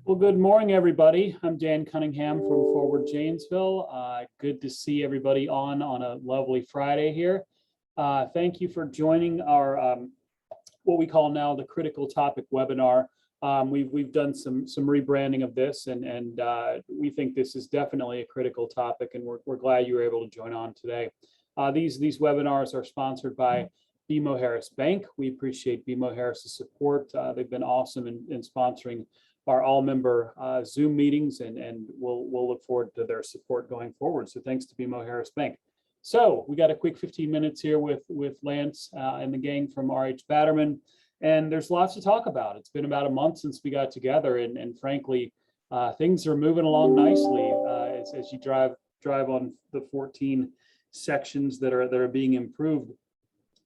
Well, good morning, everybody. I'm Dan Cunningham from Forward Janesville. Good to see everybody on a lovely Friday here. Thank you for joining our what we call now the critical topic webinar. We've done some rebranding of this, and we think this is definitely a critical topic, and we're glad you were able to join on today. These webinars are sponsored by BMO Harris Bank. We appreciate BMO Harris's support. They've been awesome in sponsoring our all-member Zoom meetings, and we'll look forward to their support going forward. So thanks to BMO Harris Bank. So we got a quick 15 minutes here with Lance and the gang from RH Batterman, and there's lots to talk about. It's been about a month since we got together, and frankly, things are moving along nicely as you drive on the 14 sections that are being improved.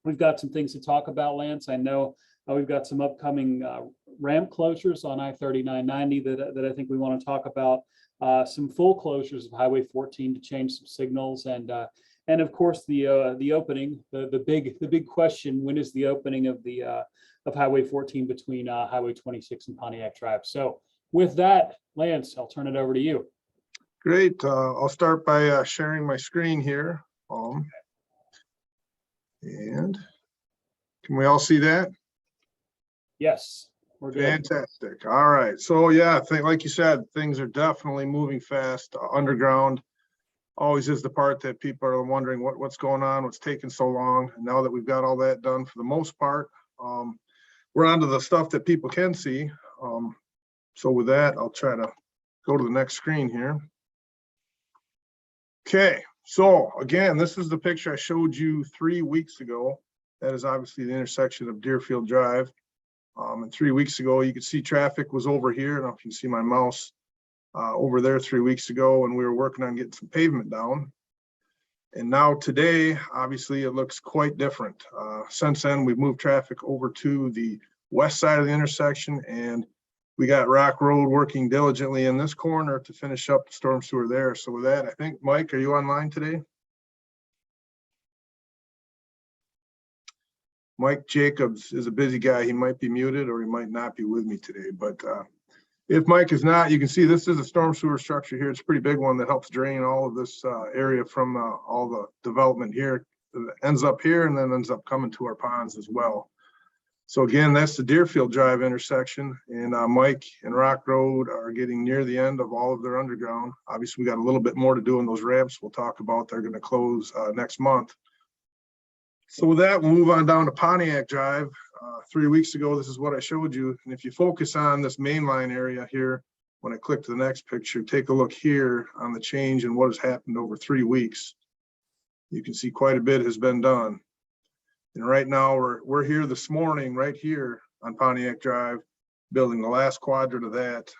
We've got some things to talk about, Lance. I know we've got some upcoming ramp closures on I-3990 that I think we want to talk about. Some full closures of Highway 14 to change some signals, and of course the opening, the big question: when is the opening of Highway 14 between Highway 26 and Pontiac Drive? So with that, Lance, I'll turn it over to you. Great. I'll start by sharing my screen here. And can we all see that? Yes, we're good. Fantastic. All right. So yeah, like you said, things are definitely moving fast. Underground always is the part that people are wondering what's going on, what's taking so long. And now that we've got all that done for the most part, we're on to the stuff that people can see. So with that, I'll try to go to the next screen here. Okay. So again, this is the picture I showed you 3 weeks ago. That is obviously the intersection of Deerfield Drive. And 3 weeks ago, you could see traffic was over here. I don't know if you can see my mouse over there 3 weeks ago, and we were working on getting some pavement down. And now today, obviously, it looks quite different. Since then, we've moved traffic over to the west side of the intersection, and we got Rock Road working diligently in this corner to finish up the storm sewer there. So with that, I think, Mike, are you online today? Mike Jacobs is a busy guy. He might be muted or he might not be with me today. But if Mike is not, you can see this is a storm sewer structure here. It's a pretty big one that helps drain all of this area from all the development here. It ends up here and then ends up coming to our ponds as well. So again, that's the Deerfield Drive intersection, and Mike and Rock Road are getting near the end of all of their underground. Obviously, we got a little bit more to do in those ramps we'll talk about. They're going to close next month. So with that, we'll move on down to Pontiac Drive. 3 weeks ago, this is what I showed you. And if you focus on this mainline area here, when I click to the next picture, take a look here on the change and what has happened over 3 weeks. You can see quite a bit has been done. And right now we're here this morning, right here on Pontiac Drive, building the last quadrant of that.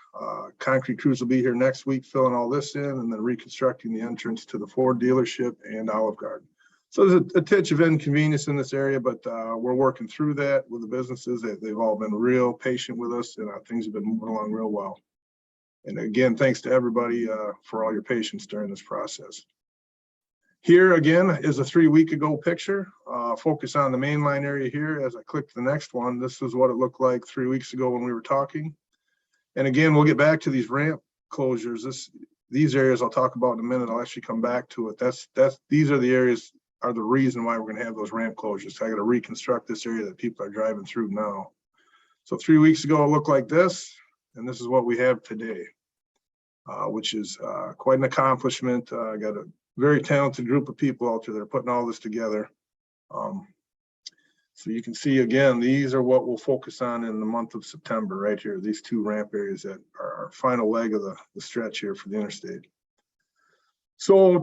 Concrete crews will be here next week, filling all this in, and then reconstructing the entrance to the Ford dealership and Olive Garden. So there's a touch of inconvenience in this area, but we're working through that with the businesses. They've all been real patient with us, and things have been moving along real well. And again, thanks to everybody for all your patience during this process. Here again is a 3 week ago picture. Focus on the mainline area here. As I click to the next one, this is what it looked like 3 weeks ago when we were talking. And again, we'll get back to these ramp closures. These areas I'll talk about in a minute. I'll actually come back to it. These are the areas are the reason why we're going to have those ramp closures. So I got to reconstruct this area that people are driving through now. So 3 weeks ago it looked like this, and this is what we have today, which is quite an accomplishment. I got a very talented group of people out there that are putting all this together. So you can see again, these are what we'll focus on in the month of September right here. These two ramp areas that are our final leg of the stretch here for the interstate. So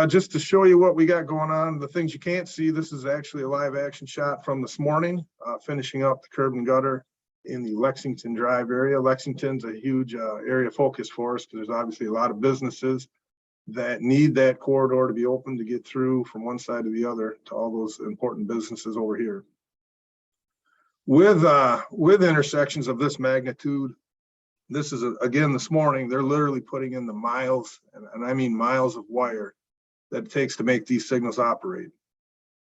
just to show you what we got going on, the things you can't see, this is actually a live action shot from this morning, finishing up the curb and gutter in the Lexington Drive area. Lexington's a huge area of focus for us because there's obviously a lot of businesses that need that corridor to be open to get through from one side to the other to all those important businesses over here. With intersections of this magnitude, this is again this morning, they're literally putting in the miles, and I mean miles of wire that it takes to make these signals operate.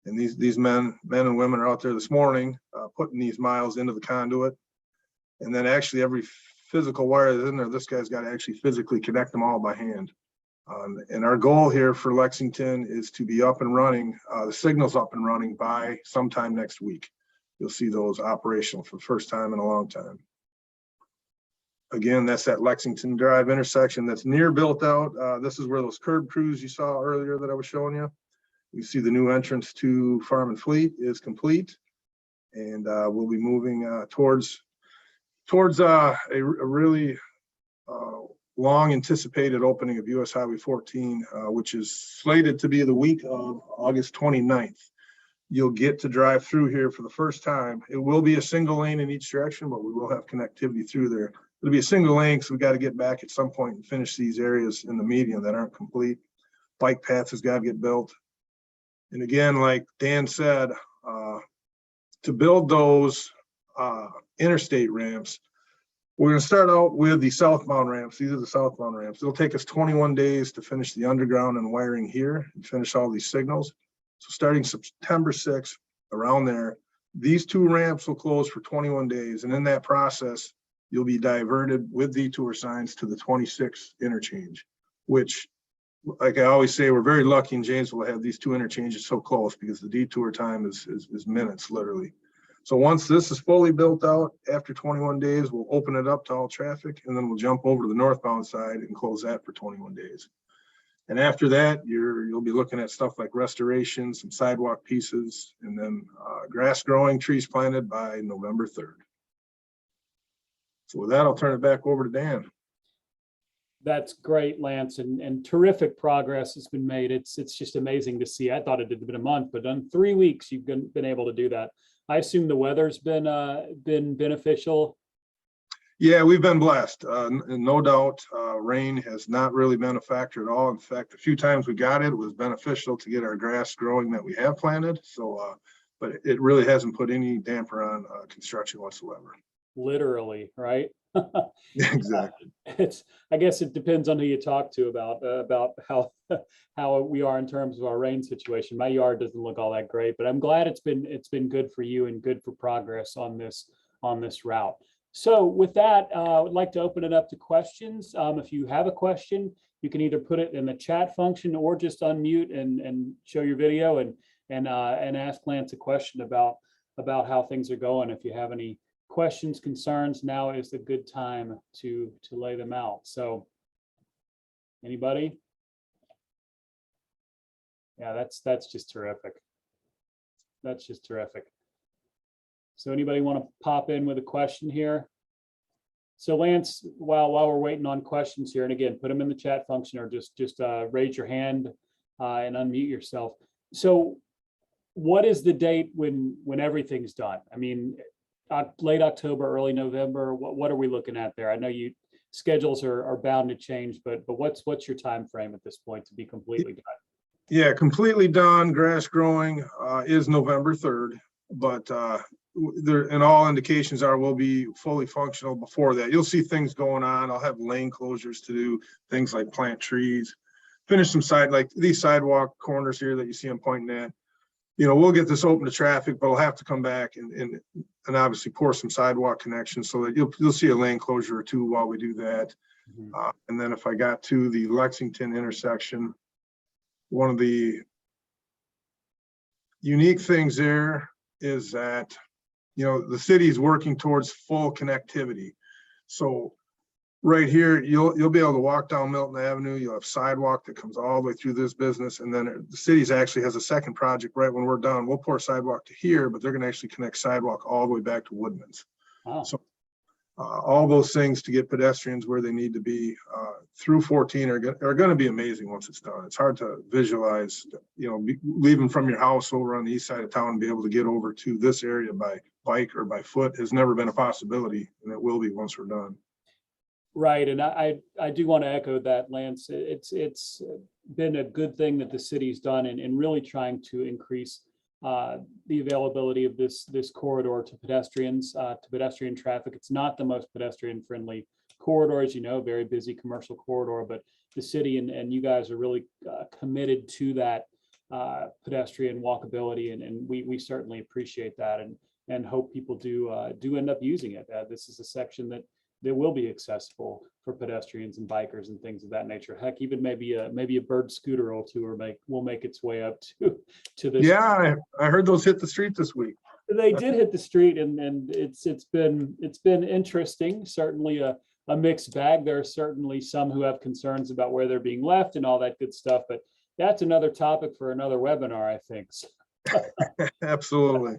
And these men and women are out there this morning putting these miles into the conduit. And then actually every physical wire that's in there, this guy's got to actually physically connect them all by hand. And our goal here for Lexington is to be up and running, the signal's up and running by sometime next week. You'll see those operational for the first time in a long time. Again, that's that Lexington Drive intersection that's near built out. This is where those curb crews you saw earlier that I was showing you. You see the new entrance to Farm and Fleet is complete. And we'll be moving towards a really long anticipated opening of US Highway 14, which is slated to be the week of August 29th. You'll get to drive through here for the first time. It will be a single lane in each direction, but we will have connectivity through there. It'll be a single lane, so we got to get back at some point and finish these areas in the median that aren't complete. Bike paths has got to get built. And again, like Dan said, to build those interstate ramps, we're going to start out with the southbound ramps. These are the southbound ramps. It'll take us 21 days to finish the underground and wiring here and finish all these signals. So starting September 6th, around there, these two ramps will close for 21 days. And in that process, you'll be diverted with detour signs to the 26 interchange, which, like I always say, we're very lucky in Janesville to have these two interchanges so close because the detour time is minutes, literally. So once this is fully built out, after 21 days, we'll open it up to all traffic, and then we'll jump over to the northbound side and close that for 21 days. And after that, you'll be looking at stuff like restoration, some sidewalk pieces, and then grass growing, trees planted by November 3rd. So with that, I'll turn it back over to Dan. That's great, Lance, and terrific progress has been made. It's just amazing to see. I thought it had been a month, but in 3 weeks, you've been able to do that. I assume the weather's been beneficial. Yeah, we've been blessed. No doubt, rain has not really been a factor at all. In fact, a few times we got it, it was beneficial to get our grass growing that we have planted. So, but it really hasn't put any damper on construction whatsoever. Literally, right? Exactly. I guess it depends on who you talk to about how we are in terms of our rain situation. My yard doesn't look all that great, but I'm glad it's been good for you and good for progress on this route. So with that, I would like to open it up to questions. If you have a question, you can either put it in the chat function or just unmute and show your video and ask Lance a question about how things are going. If you have any questions, concerns, now is a good time to lay them out. So anybody? Yeah, that's just terrific. That's just terrific. So anybody want to pop in with a question here? So Lance, while we're waiting on questions here, and again, put them in the chat function or just raise your hand and unmute yourself. So what is the date when everything's done? I mean, late October, early November, what are we looking at there? I know schedules are bound to change, but what's your time frame at this point to be completely done? Yeah, completely done. Grass growing is November 3rd, but there, and all indications are we'll be fully functional before that. You'll see things going on. I'll have lane closures to do, things like plant trees, finish some like these sidewalk corners here that you see I'm pointing at. You know, we'll get this open to traffic, but we'll have to come back and obviously pour some sidewalk connections so that you'll see a lane closure or two while we do that. Mm-hmm. And then if I got to the Lexington intersection, one of the unique things there is that, you know, the city is working towards full connectivity. So right here, you'll be able to walk down Milton Avenue. You'll have sidewalk that comes all the way through this business. And then the city's actually has a second project right when we're done. We'll pour sidewalk to here, but they're going to actually connect sidewalk all the way back to Woodman's. Wow. So all those things to get pedestrians where they need to be through 14 are going to be amazing once it's done. It's hard to visualize, you know, leaving from your house over on the east side of town and be able to get over to this area by bike or by foot has never been a possibility, and it will be once we're done. Right, and I do want to echo that, Lance. It's been a good thing that the city's done in really trying to increase the availability of this corridor to pedestrians, to pedestrian traffic. It's not the most pedestrian friendly corridor, as you know, very busy commercial corridor, but the city and you guys are really committed to that pedestrian walkability, and we certainly appreciate that and hope people do end up using it. This is a section that that will be accessible for pedestrians and bikers and things of that nature. Heck, even maybe a bird scooter or two will make its way up to this. Yeah, I heard those hit the street this week. They did hit the street, and it's been interesting. Certainly a mixed bag. There are certainly some who have concerns about where they're being left and all that good stuff, but that's another topic for another webinar, I think. Absolutely.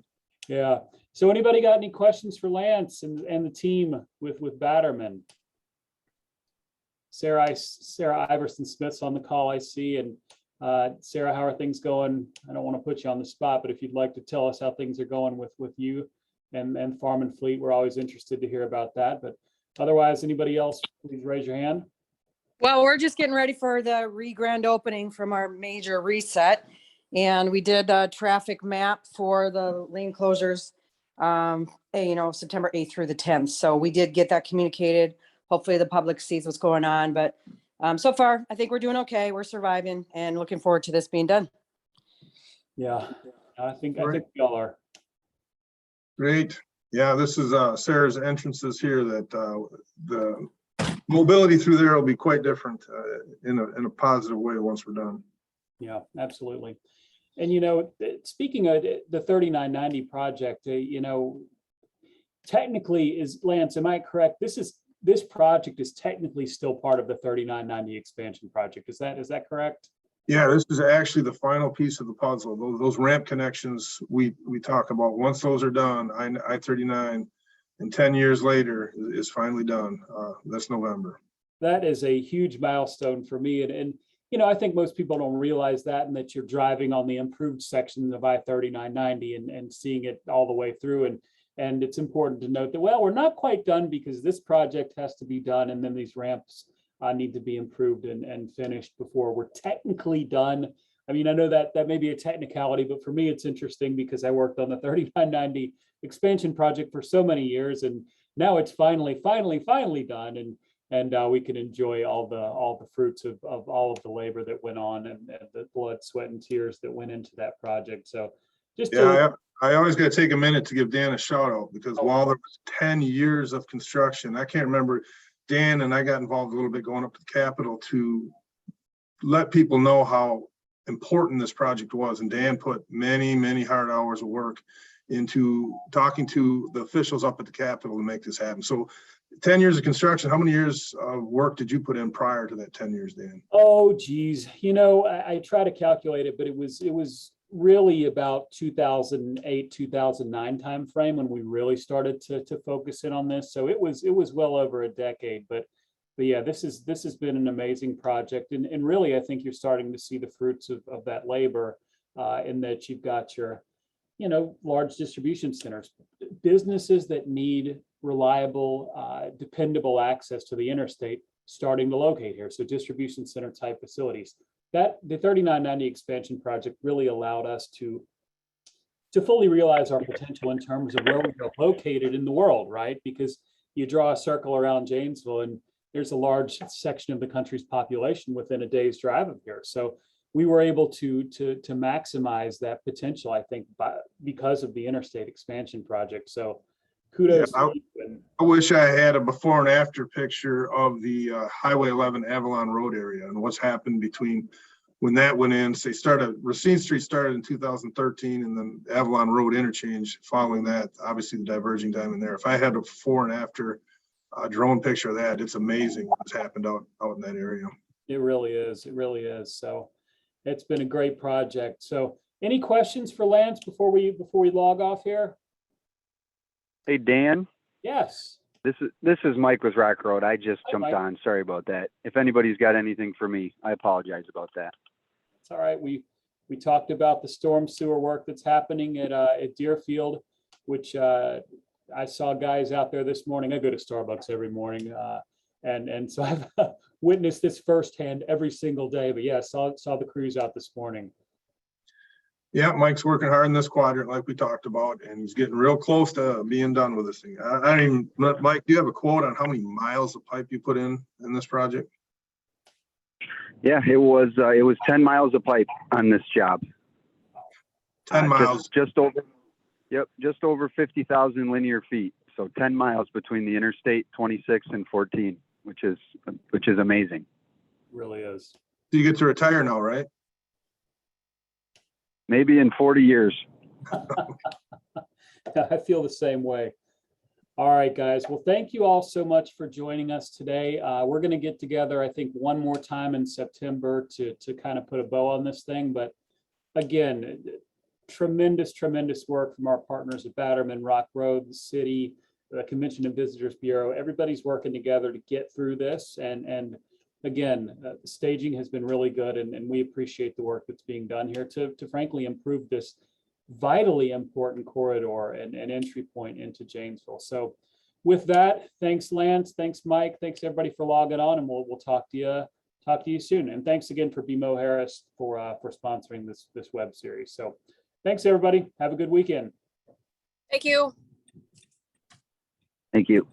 Yeah. So anybody got any questions for Lance and the team with Batterman? Sarah Iverson Smith's on the call, I see. And Sarah, how are things going? I don't want to put you on the spot, but if you'd like to tell us how things are going with you and Farm and Fleet, we're always interested to hear about that. But otherwise, anybody else, please raise your hand. Well, we're just getting ready for the grand opening from our major reset. And we did a traffic map for the lane closures, September 8th through the 10th. So we did get that communicated. Hopefully the public sees what's going on. But so far, I think we're doing okay. We're surviving and looking forward to this being done. Yeah, I think we all are. Great. Yeah, this is Sarah's entrances here that the mobility through there will be quite different in a positive way once we're done. Yeah, absolutely. And, speaking of the 3990 project, technically Lance, am I correct? This project is technically still part of the 3990 expansion project. Is that correct? Yeah, this is actually the final piece of the puzzle. Those ramp connections we talk about, once those are done, I-39 and 10 years later is finally done. That's November. That is a huge milestone for me. And I think most people don't realize that, and that you're driving on the improved section of I-3990 and seeing it all the way through. And it's important to note that, well, we're not quite done because this project has to be done. And then these ramps need to be improved and finished before we're technically done. I mean, I know that may be a technicality, but for me, it's interesting because I worked on the 3990 expansion project for so many years, and now it's finally done. And we can enjoy all the fruits of all of the labor that went on and the blood, sweat, and tears that went into that project. So I always got to take a minute to give Dan a shout out, because while there was 10 years of construction, I can't remember, Dan and I got involved a little bit going up to the Capitol to let people know how important this project was. And Dan put many, many hard hours of work into talking to the officials up at the Capitol to make this happen. So 10 years of construction, how many years of work did you put in prior to that 10 years, Dan? Oh, geez. I try to calculate it, but it was really about 2008, 2009 timeframe when we really started to focus in on this. So it was well over a decade, but yeah, this has been an amazing project. And really, I think you're starting to see the fruits of that labor in that you've got your, large distribution centers, businesses that need reliable, dependable access to the interstate starting to locate here. So distribution center type facilities. That the 3990 expansion project really allowed us to fully realize our potential in terms of where we are located in the world, right? Because you draw a circle around Janesville and there's a large section of the country's population within a day's drive of here. So we were able to maximize that potential, I think, because of the interstate expansion project. So kudos. Yeah, I wish I had a before and after picture of the Highway 11 Avalon Road area and what's happened between when that went in. So Racine Street started in 2013, and then Avalon Road interchange following that, obviously the diverging diamond there. If I had a before and after drone picture of that, it's amazing what's happened out in that area. It really is. So it's been a great project. So any questions for Lance before we log off here? Hey, Dan. Yes. This is Mike with Rock Road. I just jumped on. Sorry about that. If anybody's got anything for me, I apologize about that. It's all right. We talked about the storm sewer work that's happening at Deerfield, which I saw guys out there this morning. I go to Starbucks every morning, and so I've witnessed this firsthand every single day. But yeah, saw the crews out this morning. Yeah, Mike's working hard in this quadrant like we talked about, and he's getting real close to being done with this thing. Mike, do you have a quote on how many miles of pipe you put in this project? Yeah, it was 10 miles of pipe on this job. 10 miles. Just over 50,000 linear feet. So 10 miles between the Interstate 26 and 14, which is amazing. Really is. So you get to retire now, right? Maybe in 40 years. I feel the same way. All right, guys. Well, thank you all so much for joining us today. We're going to get together, I think, one more time in September to kind of put a bow on this thing. But again, tremendous work from our partners at Batterman, Rock Road, the city, the Convention and Visitors Bureau. Everybody's working together to get through this. And again, the staging has been really good, and we appreciate the work that's being done here to frankly improve this vitally important corridor and entry point into Janesville. So with that, thanks Lance, thanks Mike, thanks everybody for logging on, and we'll talk to you soon. And thanks again for BMO Harris for sponsoring this web series. So thanks everybody. Have a good weekend. Thank you. Thank you.